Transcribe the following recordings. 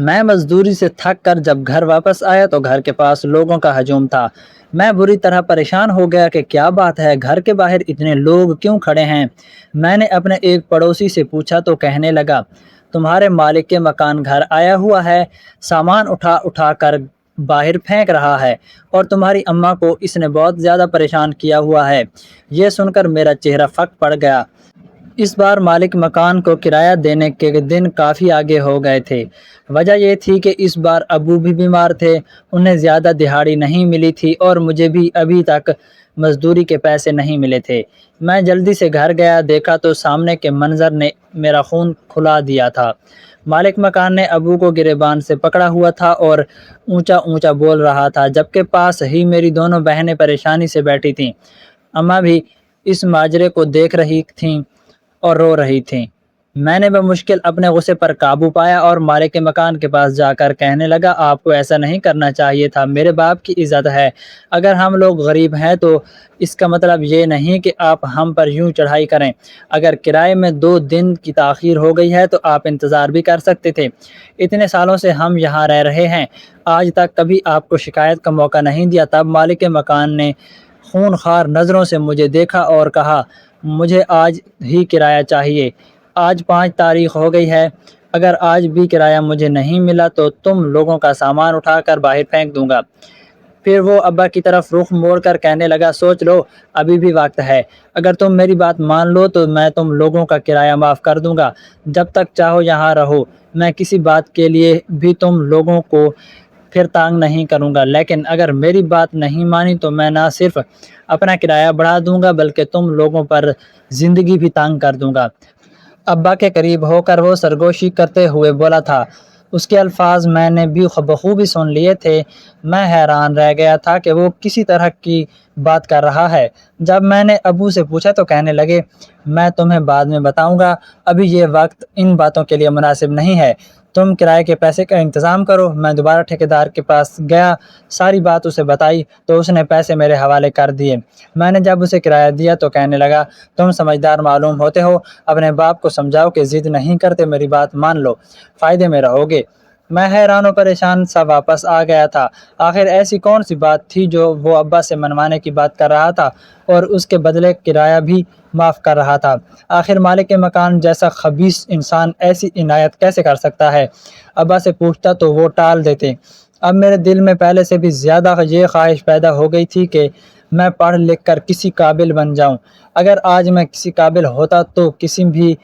میں مزدوری سے تھک کر جب گھر واپس آیا تو گھر کے پاس لوگوں کا ہجوم تھا۔ میں بری طرح پریشان ہو گیا کہ کیا بات ہے، گھر کے باہر اتنے لوگ کیوں کھڑے ہیں؟ میں نے اپنے ایک پڑوسی سے پوچھا تو کہنے لگا، تمہارے مالک کے مکان گھر آیا ہوا ہے، سامان اٹھا اٹھا کر باہر پھینک رہا ہے اور تمہاری اماں کو اس نے بہت زیادہ پریشان کیا ہوا ہے۔ یہ سن کر میرا چہرہ پھک پڑ گیا۔ اس بار مالک مکان کو کرایہ دینے کے دن کافی آگے ہو گئے تھے۔ وجہ یہ تھی کہ اس بار ابو بھی بیمار تھے، انہیں زیادہ دہاڑی نہیں ملی تھی اور مجھے بھی ابھی تک مزدوری کے پیسے نہیں ملے تھے۔ میں جلدی سے گھر گیا، دیکھا تو سامنے کے منظر نے میرا خون کھلا دیا تھا۔ مالک مکان نے ابو کو گریبان سے پکڑا ہوا تھا اور اونچا اونچا بول رہا تھا، جبکہ پاس ہی میری دونوں بہنیں پریشانی سے بیٹھی تھیں۔ اماں بھی اس ماجرے کو دیکھ رہی تھیں اور رو رہی تھیں۔ میں نے بمشکل اپنے غصے پر قابو پایا اور مالک کے مکان کے پاس جا کر کہنے لگا، آپ کو ایسا نہیں کرنا چاہیے تھا، میرے باپ کی عزت ہے، اگر ہم لوگ غریب ہیں تو اس کا مطلب یہ نہیں کہ آپ ہم پر یوں چڑھائی کریں، اگر کرائے میں 2 دن کی تاخیر ہو گئی ہے تو آپ انتظار بھی کر سکتے تھے، اتنے سالوں سے ہم یہاں رہ رہے ہیں، آج تک کبھی آپ کو شکایت کا موقع نہیں دیا۔ تب مالک کے مکان نے خون خوار نظروں سے مجھے دیکھا اور کہا، مجھے آج ہی کرایہ چاہیے، آج 5 تاریخ ہو گئی ہے، اگر آج بھی کرایہ مجھے نہیں ملا تو تم لوگوں کا سامان اٹھا کر باہر پھینک دوں گا۔ پھر وہ ابا کی طرف رخ موڑ کر کہنے لگا، سوچ لو، ابھی بھی وقت ہے، اگر تم میری بات مان لو تو میں تم لوگوں کا کرایہ معاف کر دوں گا، جب تک چاہو یہاں رہو، میں کسی بات کے لیے بھی تم لوگوں کو پھر تانگ نہیں کروں گا، لیکن اگر میری بات نہیں مانی تو میں نہ صرف اپنا کرایہ بڑھا دوں گا بلکہ تم لوگوں پر زندگی بھی تانگ کر دوں گا۔ ابا کے قریب ہو کر وہ سرگوشی کرتے ہوئے بولا تھا۔ اس کے الفاظ میں نے بھی بخوبی سن لیے تھے۔ میں حیران رہ گیا تھا کہ وہ کسی طرح کی بات کر رہا ہے۔ جب میں نے ابو سے پوچھا تو کہنے لگے، میں تمہیں بعد میں بتاؤں گا، ابھی یہ وقت ان باتوں کے لیے مناسب نہیں ہے، تم کرائے کے پیسے کا انتظام کرو۔ میں دوبارہ ٹھیکیدار کے پاس گیا، ساری بات اسے بتائی تو اس نے پیسے میرے حوالے کر دیے۔ میں نے جب اسے کرایہ دیا تو کہنے لگا، تم سمجھدار معلوم ہوتے ہو، اپنے باپ کو سمجھاؤ کہ ضد نہیں کرتے، میری بات مان لو، فائدے میں رہو گے۔ میں حیران و پریشان سا واپس آ گیا تھا۔ آخر ایسی کون سی بات تھی جو وہ ابا سے منوانے کی بات کر رہا تھا اور اس کے بدلے کرایہ بھی معاف کر رہا تھا؟ آخر مالک کے مکان جیسا خبیث انسان ایسی عنایت کیسے کر سکتا ہے؟ ابا سے پوچھتا تو وہ ٹال دیتے۔ اب میرے دل میں پہلے سے بھی زیادہ یہ خواہش پیدا ہو گئی تھی کہ میں پڑھ لکھ کر کسی قابل بن جاؤں۔ اگر آج میں کسی قابل ہوتا تو کسی بھی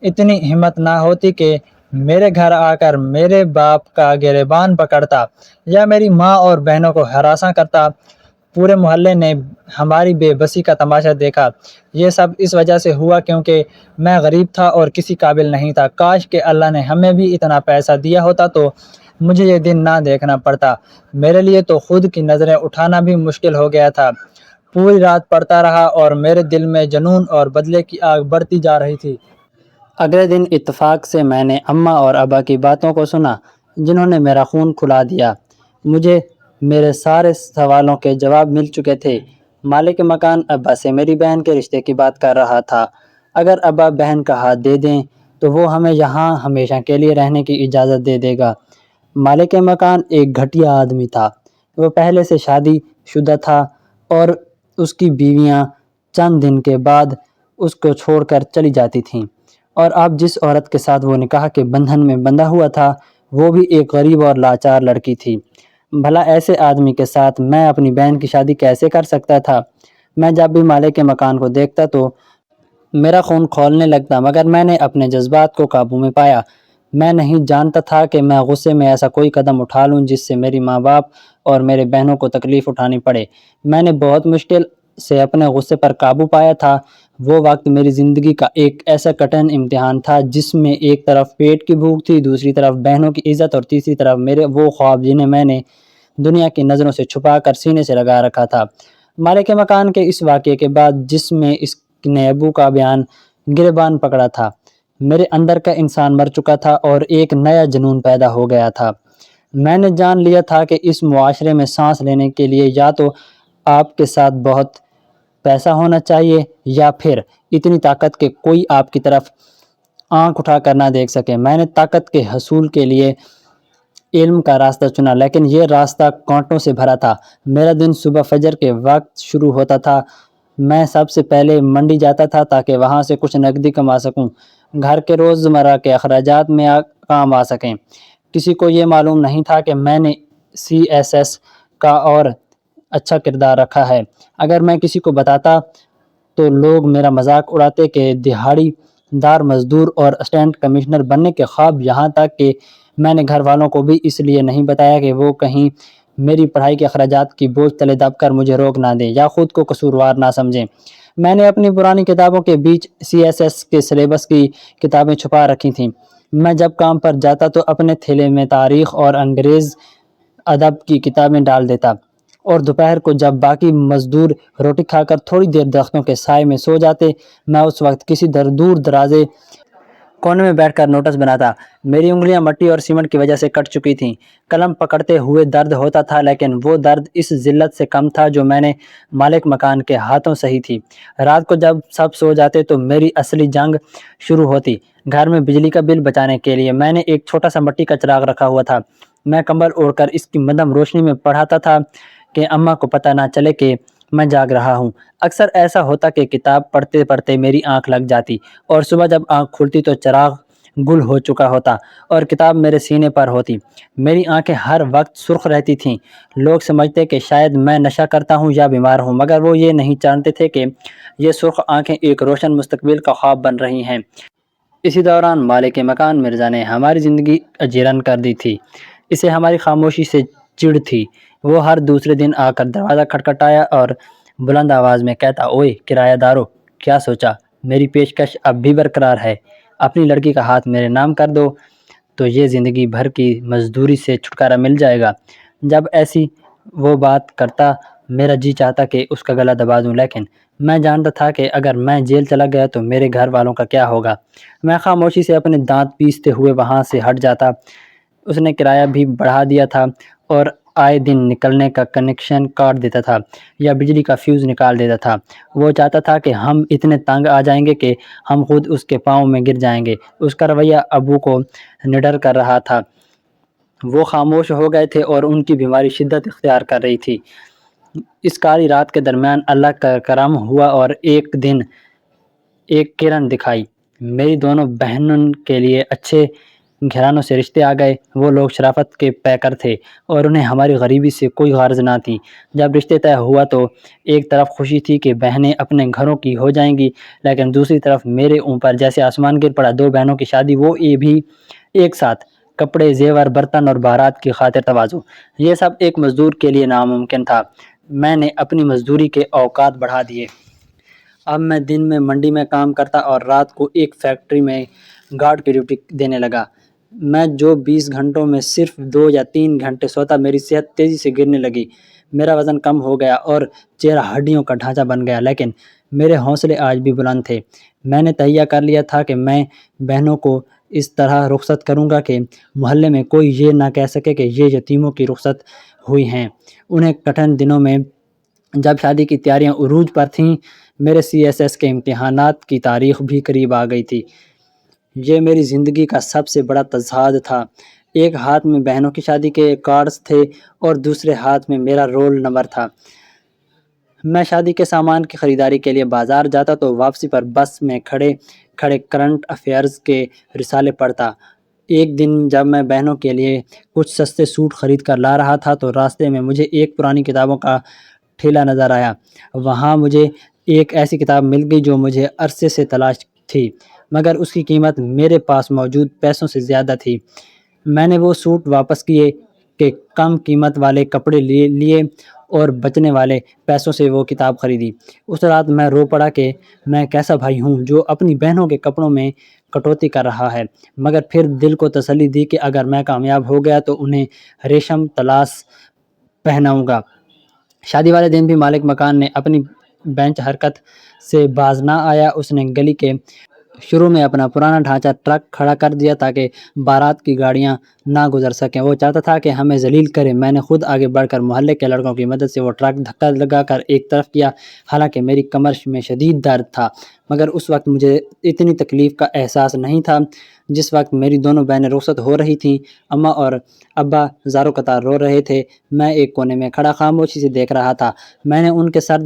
اتنی ہمت نہ ہوتی کہ میرے گھر آ کر میرے باپ کا گریبان پکڑتا یا میری ماں اور بہنوں کو ہراساں کرتا۔ پورے محلے نے ہماری بے بسی کا تماشا دیکھا۔ یہ سب اس وجہ سے ہوا کیونکہ میں غریب تھا اور کسی قابل نہیں تھا۔ کاش کہ اللہ نے ہمیں بھی اتنا پیسہ دیا ہوتا تو مجھے یہ دن نہ دیکھنا پڑتا۔ میرے لیے تو خود کی نظریں اٹھانا بھی مشکل ہو گیا تھا۔ پوری رات پڑھتا رہا اور میرے دل میں جنون اور بدلے کی آگ بڑھتی جا رہی تھی۔ اگلے دن اتفاق سے میں نے اماں اور ابا کی باتوں کو سنا، جنہوں نے میرا خون کھلا دیا۔ مجھے میرے سارے سوالوں کے جواب مل چکے تھے۔ مالک مکان ابا سے میری بہن کے رشتے کی بات کر رہا تھا۔ اگر ابا بہن کا ہاتھ دے دیں تو وہ ہمیں یہاں ہمیشہ کے لیے رہنے کی اجازت دے دے گا۔ مالک مکان ایک گھٹیا آدمی تھا۔ وہ پہلے سے شادی شدہ تھا اور اس کی بیویاں چند دن کے بعد اس کو چھوڑ کر چلی جاتی تھیں، اور اب جس عورت کے ساتھ وہ نکاح کے بندھن میں بندھا ہوا تھا وہ بھی ایک غریب اور لاچار لڑکی تھی۔ بھلا ایسے آدمی کے ساتھ میں اپنی بہن کی شادی کیسے کر سکتا تھا؟ میں جب بھی مالک کے مکان کو دیکھتا تو میرا خون کھولنے لگتا، مگر میں نے اپنے جذبات کو قابو میں پایا۔ میں نہیں جانتا تھا کہ میں غصے میں ایسا کوئی قدم اٹھا لوں جس سے میری ماں باپ اور میرے بہنوں کو تکلیف اٹھانی پڑے۔ میں نے بہت مشکل سے اپنے غصے پر قابو پایا تھا۔ وہ وقت میری زندگی کا ایک ایسا کٹھن امتحان تھا جس میں ایک طرف پیٹ کی بھوک تھی، دوسری طرف بہنوں کی عزت اور تیسری طرف میرے وہ خواب جنہیں میں نے دنیا کی نظروں سے چھپا کر سینے سے لگا رکھا تھا۔ مالک مکان کے اس واقعے کے بعد جس میں اس نے ابو کا بیان گریبان پکڑا تھا، میرے اندر کا انسان مر چکا تھا اور ایک نیا جنون پیدا ہو گیا تھا۔ میں نے جان لیا تھا کہ اس معاشرے میں سانس لینے کے لیے یا تو آپ کے ساتھ بہت پیسہ ہونا چاہیے یا پھر اتنی طاقت کہ کوئی آپ کی طرف آنکھ اٹھا کر نہ دیکھ سکے۔ میں نے طاقت کے حصول کے لیے علم کا راستہ چنا، لیکن یہ راستہ کانٹوں سے بھرا تھا۔ میرا دن صبح فجر کے وقت شروع ہوتا تھا۔ میں سب سے پہلے منڈی جاتا تھا تاکہ وہاں سے کچھ نقدی کما سکوں، گھر کے روزمرہ کے اخراجات میں کام آ سکیں۔ کسی کو یہ معلوم نہیں تھا کہ میں نے CSS کا اور اچھا کردار رکھا ہے۔ اگر میں کسی کو بتاتا تو لوگ میرا مذاق اڑاتے کہ دہاڑی دار مزدور اور اسسٹنٹ کمشنر بننے کے خواب، یہاں تک کہ میں نے گھر والوں کو بھی اس لیے نہیں بتایا کہ وہ کہیں میری پڑھائی کے اخراجات کی بوجھ تلے دب کر مجھے روک نہ دیں یا خود کو قصوروار نہ سمجھیں۔ میں نے اپنی پرانی کتابوں کے بیچ CSS کے سلیبس کی کتابیں چھپا رکھی تھیں۔ میں جب کام پر جاتا تو اپنے تھیلے میں تاریخ اور انگریز ادب کی کتابیں ڈال دیتا، اور دوپہر کو جب باقی مزدور روٹی کھا کر تھوڑی دیر درختوں کے سائے میں سو جاتے، میں اس وقت کسی دور درازے کونے میں بیٹھ کر نوٹس بناتا۔ میری انگلیاں مٹی اور سیمنٹ کی وجہ سے کٹ چکی تھیں، قلم پکڑتے ہوئے درد ہوتا تھا، لیکن وہ درد اس ذلت سے کم تھا جو میں نے مالک مکان کے ہاتھوں سہی تھی۔ رات کو جب سب سو جاتے تو میری اصلی جنگ شروع ہوتی۔ گھر میں بجلی کا بل بچانے کے لیے میں نے ایک چھوٹا سا مٹی کا چراغ رکھا ہوا تھا۔ میں کمبل اوڑھ کر اس کی مدھم روشنی میں پڑھاتا تھا کہ اماں کو پتہ نہ چلے کہ میں جاگ رہا ہوں۔ اکثر ایسا ہوتا کہ کتاب پڑھتے پڑھتے میری آنکھ لگ جاتی، اور صبح جب آنکھ کھلتی تو چراغ گل ہو چکا ہوتا اور کتاب میرے سینے پر ہوتی۔ میری آنکھیں ہر وقت سرخ رہتی تھیں۔ لوگ سمجھتے کہ شاید میں نشہ کرتا ہوں یا بیمار ہوں، مگر وہ یہ نہیں جانتے تھے کہ یہ سرخ آنکھیں ایک روشن مستقبل کا خواب بن رہی ہیں۔ اسی دوران مالک مکان مرزا نے ہماری زندگی اجیرن کر دی تھی۔ اسے ہماری خاموشی سے چڑ تھی۔ وہ ہر دوسرے دن آ کر دروازہ کھٹکھٹایا اور بلند آواز میں کہتا، اوئے کرایہ دارو، کیا سوچا؟ میری پیشکش اب بھی برقرار ہے۔ اپنی لڑکی کا ہاتھ میرے نام کر دو تو یہ زندگی بھر کی مزدوری سے چھٹکارا مل جائے گا۔ جب ایسی وہ بات کرتا میرا جی چاہتا کہ اس کا گلا دبا دوں، لیکن میں جانتا تھا کہ اگر میں جیل چلا گیا تو میرے گھر والوں کا کیا ہوگا۔ میں خاموشی سے اپنے دانت پیستے ہوئے وہاں سے ہٹ جاتا۔ اس نے کرایہ بھی بڑھا دیا تھا اور آئے دن نکلنے کا کنیکشن کاٹ دیتا تھا یا بجلی کا فیوز نکال دیتا تھا۔ وہ چاہتا تھا کہ ہم اتنے تنگ آ جائیں گے کہ ہم خود اس کے پاؤں میں گر جائیں گے۔ اس کا رویہ ابو کو نڈر کر رہا تھا۔ وہ خاموش ہو گئے تھے اور ان کی بیماری شدت اختیار کر رہی تھی۔ اس کالی رات کے درمیان اللہ کا کرم ہوا اور ایک دن ایک کرن دکھائی۔ میری دونوں بہنوں کے لیے اچھے گھرانوں سے رشتے آ گئے۔ وہ لوگ شرافت کے پیکر تھے اور انہیں ہماری غریبی سے کوئی غرض نہ تھی۔ جب رشتے طے ہوا تو ایک طرف خوشی تھی کہ بہنیں اپنے گھروں کی ہو جائیں گی، لیکن دوسری طرف میرے اوپر جیسے آسمان گر پڑا۔ دو بہنوں کی شادی، وہ یہ بھی ایک ساتھ، کپڑے، زیور، برتن اور بارات کی خاطر تواضع، یہ سب ایک مزدور کے لیے ناممکن تھا۔ میں نے اپنی مزدوری کے اوقات بڑھا دیے۔ اب میں دن میں منڈی میں کام کرتا اور رات کو ایک فیکٹری میں گارڈ کی ڈیوٹی دینے لگا۔ میں جو 20 گھنٹوں میں صرف 2 یا 3 گھنٹے سوتا، میری صحت تیزی سے گرنے لگی۔ میرا وزن کم ہو گیا اور چہرہ ہڈیوں کا ڈھانچہ بن گیا، لیکن میرے حوصلے آج بھی بلند تھے۔ میں نے تہیہ کر لیا تھا کہ میں بہنوں کو اس طرح رخصت کروں گا کہ محلے میں کوئی یہ نہ کہہ سکے کہ یہ یتیموں کی رخصت ہوئی ہیں۔ انہیں کٹھن دنوں میں جب شادی کی تیاریاں عروج پر تھیں، میرے CSS کے امتحانات کی تاریخ بھی قریب آ گئی تھی۔ یہ میری زندگی کا سب سے بڑا تضاد تھا۔ ایک ہاتھ میں بہنوں کی شادی کے کارڈز تھے اور دوسرے ہاتھ میں میرا رول نمبر تھا۔ میں شادی کے سامان کی خریداری کے لیے بازار جاتا تو واپسی پر بس میں کھڑے کھڑے کرنٹ افیئرز کے رسالے پڑھتا۔ ایک دن جب میں بہنوں کے لیے کچھ سستے سوٹ خرید کر لا رہا تھا تو راستے میں مجھے ایک پرانی کتابوں کا ٹھیلا نظر آیا۔ وہاں مجھے ایک ایسی کتاب مل گئی جو مجھے عرصے سے تلاش تھی، مگر اس کی قیمت میرے پاس موجود پیسوں سے زیادہ تھی۔ میں نے وہ سوٹ واپس کیے کہ کم قیمت والے کپڑے لیے اور بچنے والے پیسوں سے وہ کتاب خریدی۔ اس رات میں رو پڑا کہ میں کیسا بھائی ہوں جو اپنی بہنوں کے کپڑوں میں کٹوتی کر رہا ہے، مگر پھر دل کو تسلی دی کہ اگر میں کامیاب ہو گیا تو انہیں ریشم طلاس پہناؤں گا۔ شادی والے دن بھی مالک مکان نے اپنی بینچ حرکت سے باز نہ آیا۔ اس نے گلی کے شروع میں اپنا پرانا ڈھانچہ ٹرک کھڑا کر دیا تاکہ بارات کی گاڑیاں نہ گزر سکیں۔ وہ چاہتا تھا کہ ہمیں ذلیل کرے۔ میں نے خود آگے بڑھ کر محلے کے لڑکوں کی مدد سے وہ ٹرک دھکا لگا کر ایک طرف کیا، حالانکہ میری کمر میں شدید درد تھا، مگر اس وقت مجھے اتنی تکلیف کا احساس نہیں تھا۔ جس وقت میری دونوں بہنیں رخصت ہو رہی تھیں، اماں اور ابا زاروں قطار رو رہے تھے، میں ایک کونے میں کھڑا خاموشی سے دیکھ رہا تھا۔ میں نے ان کے سر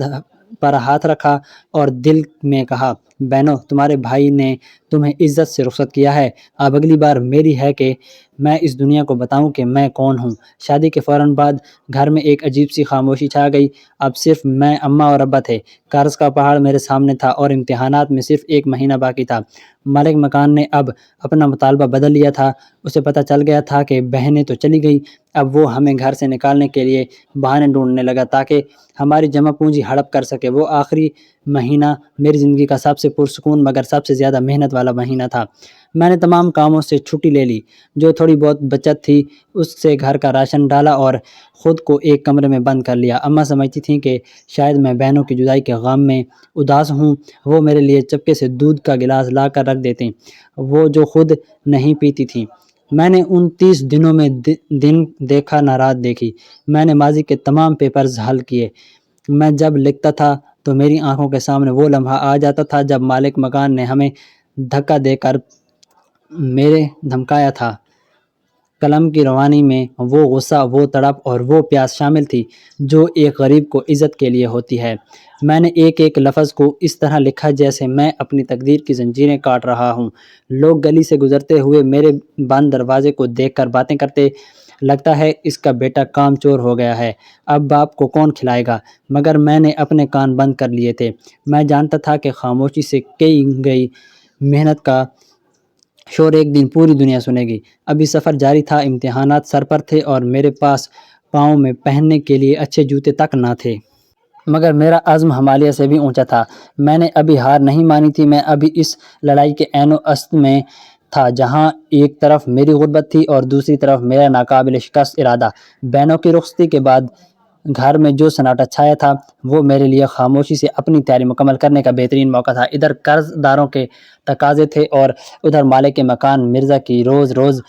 پر ہاتھ رکھا اور دل میں کہا، بہنوں، تمہارے بھائی نے تمہیں عزت سے رخصت کیا ہے، اب اگلی بار میری ہے کہ میں اس دنیا کو بتاؤں کہ میں کون ہوں۔ شادی کے فوراً بعد گھر میں ایک عجیب سی خاموشی چھا گئی۔ اب صرف میں، اماں اور ابا تھے۔ قرض کا پہاڑ میرے سامنے تھا اور امتحانات میں صرف 1 مہینہ باقی تھا۔ مالک مکان نے اب اپنا مطالبہ بدل لیا تھا۔ اسے پتہ چل گیا تھا کہ بہنیں تو چلی گئی، اب وہ ہمیں گھر سے نکالنے کے لیے بہانے ڈھونڈنے لگا تاکہ ہماری جمع پونجی ہڑپ کر سکے۔ وہ آخری مہینہ میری زندگی کا سب سے پرسکون مگر سب سے زیادہ محنت والا مہینہ تھا۔ میں نے تمام کاموں سے چھٹی لے لی، جو تھوڑی بہت بچت تھی اس سے گھر کا راشن ڈالا اور خود کو ایک کمرے میں بند کر لیا۔ اماں سمجھتی تھیں کہ شاید میں بہنوں کی جدائی کے غم میں اداس ہوں۔ وہ میرے لیے چپکے سے دودھ کا گلاس لا کر رکھ دیتیں، وہ جو خود نہیں پیتی تھیں۔ میں نے ان 30 دنوں میں دن دیکھا نہ رات دیکھی۔ میں نے ماضی کے تمام پیپرز حل کیے۔ میں جب لکھتا تھا تو میری آنکھوں کے سامنے وہ لمحہ آ جاتا تھا جب مالک مکان نے ہمیں دھکا دے کر میرے دھمکایا تھا۔ قلم کی روانی میں وہ غصہ، وہ تڑپ اور وہ پیاس شامل تھی جو ایک غریب کو عزت کے لیے ہوتی ہے۔ میں نے ایک ایک لفظ کو اس طرح لکھا جیسے میں اپنی تقدیر کی زنجیریں کاٹ رہا ہوں۔ لوگ گلی سے گزرتے ہوئے میرے بند دروازے کو دیکھ کر باتیں کرتے، لگتا ہے اس کا بیٹا کام چور ہو گیا ہے، اب باپ کو کون کھلائے گا؟ مگر میں نے اپنے کان بند کر لیے تھے۔ میں جانتا تھا کہ خاموشی سے کی گئی محنت کا شور ایک دن پوری دنیا سنے گی۔ ابھی سفر جاری تھا، امتحانات سر پر تھے اور میرے پاس پاؤں میں پہننے کے لیے اچھے جوتے تک نہ تھے۔ مگر میرا عزم ہمالیہ سے بھی اونچا تھا۔ میں نے ابھی ہار نہیں مانی تھی۔ میں ابھی اس لڑائی کے عین و اسط میں تھا جہاں ایک طرف میری غربت تھی اور دوسری طرف میرا ناقابل شکست ارادہ۔ بہنوں کی رخصتی کے بعد گھر میں جو سناٹا چھایا تھا وہ میرے لیے خاموشی سے اپنی تیاری مکمل کرنے کا بہترین موقع تھا۔ ادھر قرض داروں کے تقاضے تھے اور ادھر مالک کے مکان مرزا کی روز روز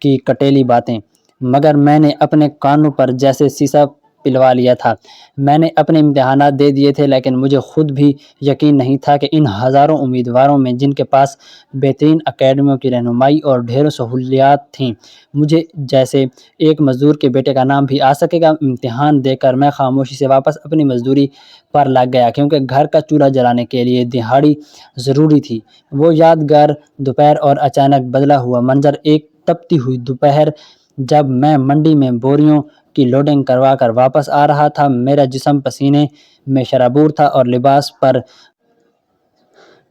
کی کٹیلی باتیں، مگر میں نے اپنے کانوں پر جیسے سیسا پلوا لیا تھا۔ میں نے اپنے امتحانات دے دیے تھے، لیکن مجھے خود بھی یقین نہیں تھا کہ ان ہزاروں امیدواروں میں جن کے پاس بہترین اکیڈمیوں کی رہنمائی اور ڈھیروں سہولیات تھیں، مجھے جیسے ایک مزدور کے بیٹے کا نام بھی آ سکے گا۔ امتحان دے کر میں خاموشی سے واپس اپنی مزدوری پر لگ گیا، کیونکہ گھر کا چولہا جلانے کے لیے دہاڑی ضروری تھی۔ وہ یادگار دوپہر اور اچانک بدلا ہوا منظر، ایک تپتی ہوئی دوپہر جب میں منڈی میں بوریوں کی لوڈنگ کروا کر واپس آ رہا تھا۔ میرا جسم پسینے میں شرابور تھا اور لباس پر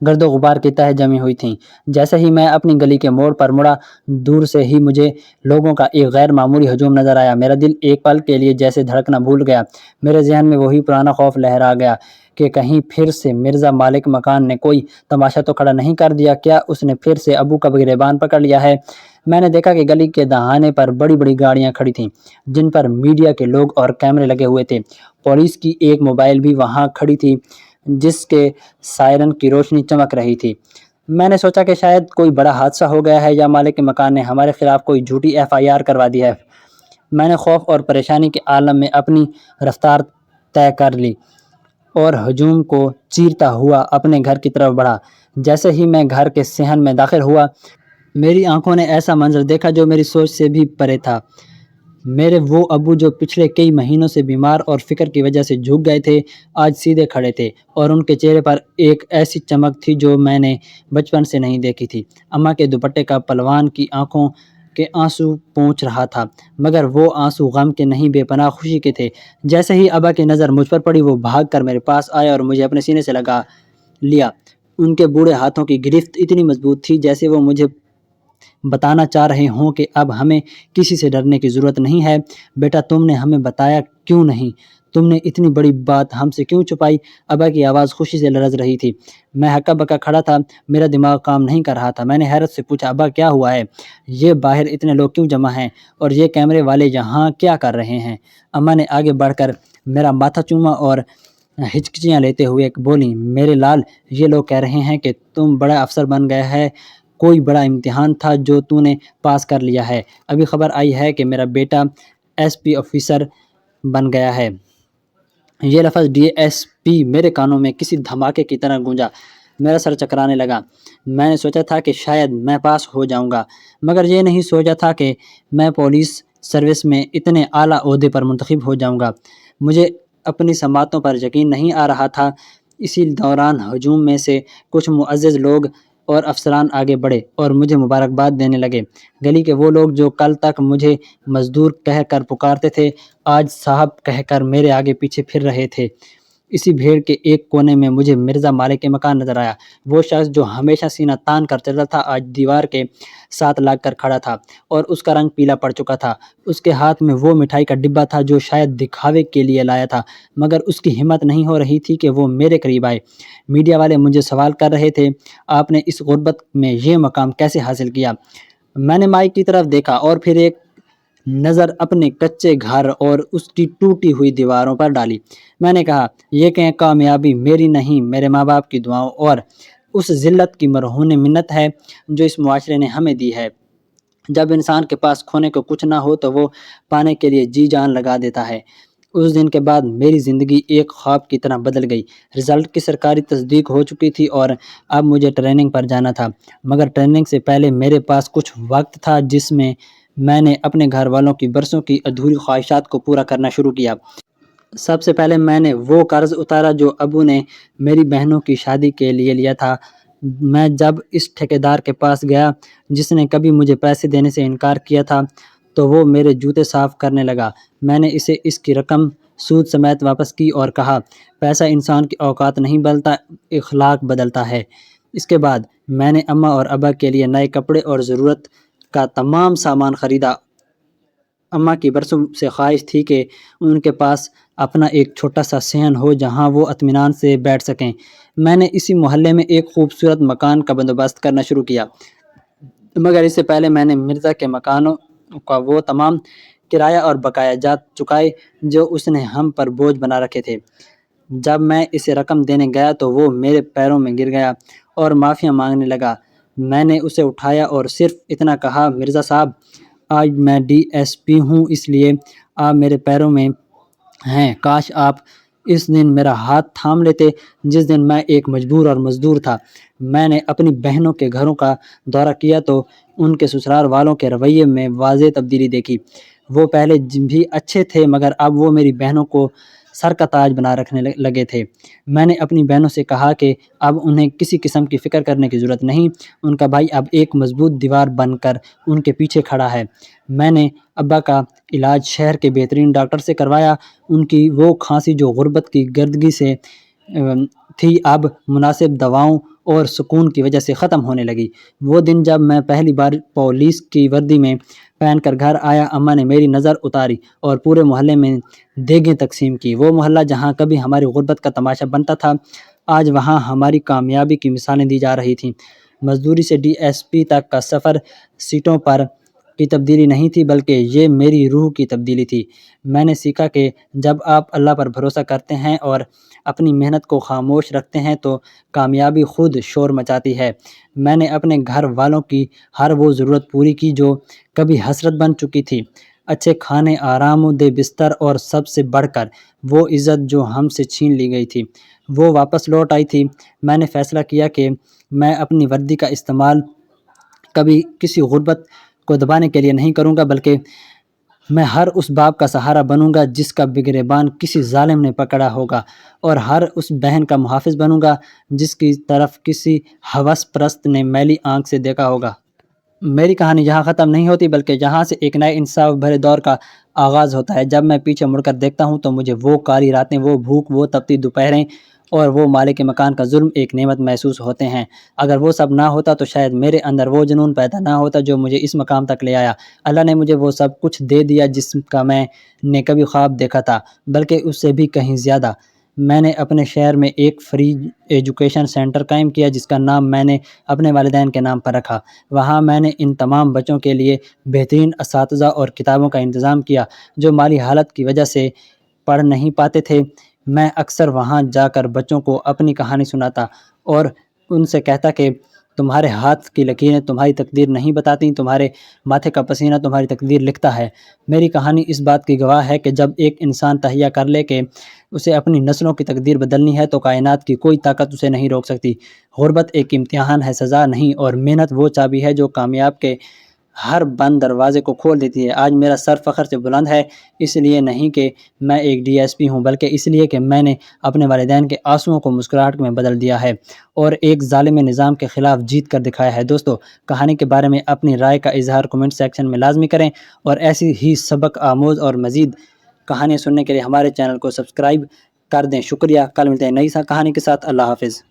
گرد و غبار کی تہہ جمی ہوئی تھیں۔ جیسے ہی میں اپنی گلی کے موڑ پر مڑا، دور سے ہی مجھے لوگوں کا ایک غیر معمولی ہجوم نظر آیا۔ میرا دل ایک پل کے لیے جیسے دھڑکنا بھول گیا۔ میرے ذہن میں وہی پرانا خوف لہرا گیا کہ کہیں پھر سے مرزا مالک مکان نے کوئی تماشا تو کھڑا نہیں کر دیا، کیا اس نے پھر سے ابو کا گریبان پکڑ لیا ہے؟ میں نے دیکھا کہ گلی کے دہانے پر بڑی بڑی گاڑیاں کھڑی تھیں جن پر میڈیا کے لوگ اور کیمرے لگے ہوئے تھے۔ پولیس کی ایک موبائل بھی وہاں کھڑی تھی جس کے سائرن کی روشنی چمک رہی تھی۔ میں نے سوچا کہ شاید کوئی بڑا حادثہ ہو گیا ہے یا مالک کے مکان نے ہمارے خلاف کوئی جھوٹی FIR کروا دی ہے۔ میں نے خوف اور پریشانی کے عالم میں اپنی رفتار طے کر لی اور ہجوم کو چیرتا ہوا اپنے گھر کی طرف بڑھا۔ جیسے ہی میں گھر کے صحن میں داخل ہوا، میری آنکھوں نے ایسا منظر دیکھا جو میری سوچ سے بھی پرے تھا۔ میرے وہ ابو جو پچھلے کئی مہینوں سے بیمار اور فکر کی وجہ سے جھک گئے تھے، آج سیدھے کھڑے تھے اور ان کے چہرے پر ایک ایسی چمک تھی جو میں نے بچپن سے نہیں دیکھی تھی۔ اماں کے دوپٹے کا پلوان کی آنکھوں کے آنسو پونچھ رہا تھا، مگر وہ آنسو غم کے نہیں، بے پناہ خوشی کے تھے۔ جیسے ہی ابا کی نظر مجھ پر پڑی، وہ بھاگ کر میرے پاس آئے اور مجھے اپنے سینے سے لگا لیا۔ ان کے بوڑھے ہاتھوں کی گرفت اتنی مضبوط تھی جیسے وہ مجھے بتانا چاہ رہے ہوں کہ اب ہمیں کسی سے ڈرنے کی ضرورت نہیں ہے۔ بیٹا، تم نے ہمیں بتایا کیوں نہیں؟ تم نے اتنی بڑی بات ہم سے کیوں چھپائی؟ ابا کی آواز خوشی سے لرز رہی تھی۔ میں ہکا بکا کھڑا تھا، میرا دماغ کام نہیں کر رہا تھا۔ میں نے حیرت سے پوچھا، ابا کیا ہوا ہے؟ یہ باہر اتنے لوگ کیوں جمع ہیں اور یہ کیمرے والے یہاں کیا کر رہے ہیں؟ اماں نے آگے بڑھ کر میرا ماتھا چوما اور ہچکچیاں لیتے ہوئے بولیں، میرے لال، یہ لوگ کہہ رہے ہیں کہ تم بڑا افسر بن گیا ہے، کوئی بڑا امتحان تھا جو تو نے پاس کر لیا ہے۔ ابھی خبر آئی ہے کہ میرا بیٹا ایس پی آفیسر بن گیا ہے۔ یہ لفظ ڈی ایس پی میرے کانوں میں کسی دھماکے کی طرح گونجا۔ میرا سر چکرانے لگا۔ میں نے سوچا تھا کہ شاید میں پاس ہو جاؤں گا، مگر یہ نہیں سوچا تھا کہ میں پولیس سروس میں اتنے اعلیٰ عہدے پر منتخب ہو جاؤں گا۔ مجھے اپنی سماعتوں پر یقین نہیں آ رہا تھا۔ اسی دوران ہجوم میں سے کچھ معزز لوگ اور افسران آگے بڑھے اور مجھے مبارکباد دینے لگے۔ گلی کے وہ لوگ جو کل تک مجھے مزدور کہہ کر پکارتے تھے، آج صاحب کہہ کر میرے آگے پیچھے پھر رہے تھے۔ اسی بھیڑ کے ایک کونے میں مجھے مرزا مالک کے مکان نظر آیا۔ وہ شخص جو ہمیشہ سینہ تان کر چلتا تھا، آج دیوار کے ساتھ لگ کر کھڑا تھا اور اس کا رنگ پیلا پڑ چکا تھا۔ اس کے ہاتھ میں وہ مٹھائی کا ڈبہ تھا جو شاید دکھاوے کے لیے لایا تھا، مگر اس کی ہمت نہیں ہو رہی تھی کہ وہ میرے قریب آئے۔ میڈیا والے مجھے سوال کر رہے تھے، آپ نے اس غربت میں یہ مقام کیسے حاصل کیا؟ میں نے مائک کی طرف دیکھا اور پھر ایک نظر اپنے کچے گھر اور اس کی ٹوٹی ہوئی دیواروں پر ڈالی۔ میں نے کہا، یہ کہ کامیابی میری نہیں، میرے ماں باپ کی دعاؤں اور اس ذلت کی مرہون منت ہے جو اس معاشرے نے ہمیں دی ہے۔ جب انسان کے پاس کھونے کو کچھ نہ ہو تو وہ پانے کے لیے جی جان لگا دیتا ہے۔ اس دن کے بعد میری زندگی ایک خواب کی طرح بدل گئی۔ رزلٹ کی سرکاری تصدیق ہو چکی تھی اور اب مجھے ٹریننگ پر جانا تھا، مگر ٹریننگ سے پہلے میرے پاس کچھ وقت تھا جس میں نے اپنے گھر والوں کی برسوں کی ادھوری خواہشات کو پورا کرنا شروع کیا۔ سب سے پہلے میں نے وہ قرض اتارا جو ابو نے میری بہنوں کی شادی کے لیے لیا تھا۔ میں جب اس ٹھیکیدار کے پاس گیا جس نے کبھی مجھے پیسے دینے سے انکار کیا تھا تو وہ میرے جوتے صاف کرنے لگا۔ میں نے اسے اس کی رقم سود سمیت واپس کی اور کہا، پیسہ انسان کی اوقات نہیں بدلتا، اخلاق بدلتا ہے۔ اس کے بعد میں نے اماں اور ابا کے لیے نئے کپڑے اور ضرورت کا تمام سامان خریدا۔ اماں کی برسوں سے خواہش تھی کہ ان کے پاس اپنا ایک چھوٹا سا صحن ہو جہاں وہ اطمینان سے بیٹھ سکیں۔ میں نے اسی محلے میں ایک خوبصورت مکان کا بندوبست کرنا شروع کیا، مگر اس سے پہلے میں نے مرزا کے مکانوں کا وہ تمام کرایہ اور بقایا جات چکائے جو اس نے ہم پر بوجھ بنا رکھے تھے۔ جب میں اسے رقم دینے گیا تو وہ میرے پیروں میں گر گیا اور معافیاں مانگنے لگا۔ میں نے اسے اٹھایا اور صرف اتنا کہا، مرزا صاحب، آج میں ڈی ایس پی ہوں، اس لیے آپ میرے پیروں میں ہیں۔ کاش آپ اس دن میرا ہاتھ تھام لیتے جس دن میں ایک مجبور اور مزدور تھا۔ میں نے اپنی بہنوں کے گھروں کا دورہ کیا تو ان کے سسرال والوں کے رویے میں واضح تبدیلی دیکھی۔ وہ پہلے بھی اچھے تھے مگر اب وہ میری بہنوں کو سر کا تاج بنا رکھنے لگے تھے۔ میں نے اپنی بہنوں سے کہا کہ اب انہیں کسی قسم کی فکر کرنے کی ضرورت نہیں، ان کا بھائی اب ایک مضبوط دیوار بن کر ان کے پیچھے کھڑا ہے۔ میں نے ابا کا علاج شہر کے بہترین ڈاکٹر سے کروایا۔ ان کی وہ کھانسی جو غربت کی گردگی سے تھی اب مناسب دواؤں اور سکون کی وجہ سے ختم ہونے لگی۔ وہ دن جب میں پہلی بار پولیس کی وردی میں پہن کر گھر آیا، اماں نے میری نظر اتاری اور پورے محلے میں دیگیں تقسیم کی۔ وہ محلہ جہاں کبھی ہماری غربت کا تماشا بنتا تھا، آج وہاں ہماری کامیابی کی مثالیں دی جا رہی تھیں۔ مزدوری سے ڈی ایس پی تک کا سفر سیٹوں پر کی تبدیلی نہیں تھی بلکہ یہ میری روح کی تبدیلی تھی۔ میں نے سیکھا کہ جب آپ اللہ پر بھروسہ کرتے ہیں اور اپنی محنت کو خاموش رکھتے ہیں تو کامیابی خود شور مچاتی ہے۔ میں نے اپنے گھر والوں کی ہر وہ ضرورت پوری کی جو کبھی حسرت بن چکی تھی، اچھے کھانے، آرام دہ بستر اور سب سے بڑھ کر وہ عزت جو ہم سے چھین لی گئی تھی وہ واپس لوٹ آئی تھی۔ میں نے فیصلہ کیا کہ میں اپنی وردی کا استعمال کبھی کسی غربت کو دبانے کے لیے نہیں کروں گا بلکہ میں ہر اس باپ کا سہارا بنوں گا جس کا بگریبان کسی ظالم نے پکڑا ہوگا، اور ہر اس بہن کا محافظ بنوں گا جس کی طرف کسی ہوس پرست نے میلی آنکھ سے دیکھا ہوگا۔ میری کہانی یہاں ختم نہیں ہوتی بلکہ یہاں سے ایک نئے انصاف بھرے دور کا آغاز ہوتا ہے۔ جب میں پیچھے مڑ کر دیکھتا ہوں تو مجھے وہ کالی راتیں، وہ بھوک، وہ تپتی دوپہریں اور وہ مالک کے مکان کا ظلم ایک نعمت محسوس ہوتے ہیں۔ اگر وہ سب نہ ہوتا تو شاید میرے اندر وہ جنون پیدا نہ ہوتا جو مجھے اس مقام تک لے آیا۔ اللہ نے مجھے وہ سب کچھ دے دیا جس کا میں نے کبھی خواب دیکھا تھا، بلکہ اس سے بھی کہیں زیادہ۔ میں نے اپنے شہر میں ایک فری ایجوکیشن سینٹر قائم کیا جس کا نام میں نے اپنے والدین کے نام پر رکھا۔ وہاں میں نے ان تمام بچوں کے لیے بہترین اساتذہ اور کتابوں کا انتظام کیا جو مالی حالت کی وجہ سے پڑھ نہیں پاتے تھے۔ میں اکثر وہاں جا کر بچوں کو اپنی کہانی سناتا اور ان سے کہتا کہ تمہارے ہاتھ کی لکیریں تمہاری تقدیر نہیں بتاتی، تمہارے ماتھے کا پسینہ تمہاری تقدیر لکھتا ہے۔ میری کہانی اس بات کی گواہ ہے کہ جب ایک انسان تہیہ کر لے کہ اسے اپنی نسلوں کی تقدیر بدلنی ہے تو کائنات کی کوئی طاقت اسے نہیں روک سکتی۔ غربت ایک امتحان ہے، سزا نہیں، اور محنت وہ چابی ہے جو کامیاب کے ہر بند دروازے کو کھول دیتی ہے۔ آج میرا سر فخر سے بلند ہے، اس لیے نہیں کہ میں ایک ڈی ایس پی ہوں، بلکہ اس لیے کہ میں نے اپنے والدین کے آنسوؤں کو مسکراہٹ میں بدل دیا ہے اور ایک ظالم نظام کے خلاف جیت کر دکھایا ہے۔ دوستو، کہانی کے بارے میں اپنی رائے کا اظہار کمنٹ سیکشن میں لازمی کریں، اور ایسی ہی سبق آموز اور مزید کہانیاں سننے کے لیے ہمارے چینل کو سبسکرائب کر دیں۔ شکریہ، کل ملتے ہیں نئی کہانی کے ساتھ۔ اللہ حافظ۔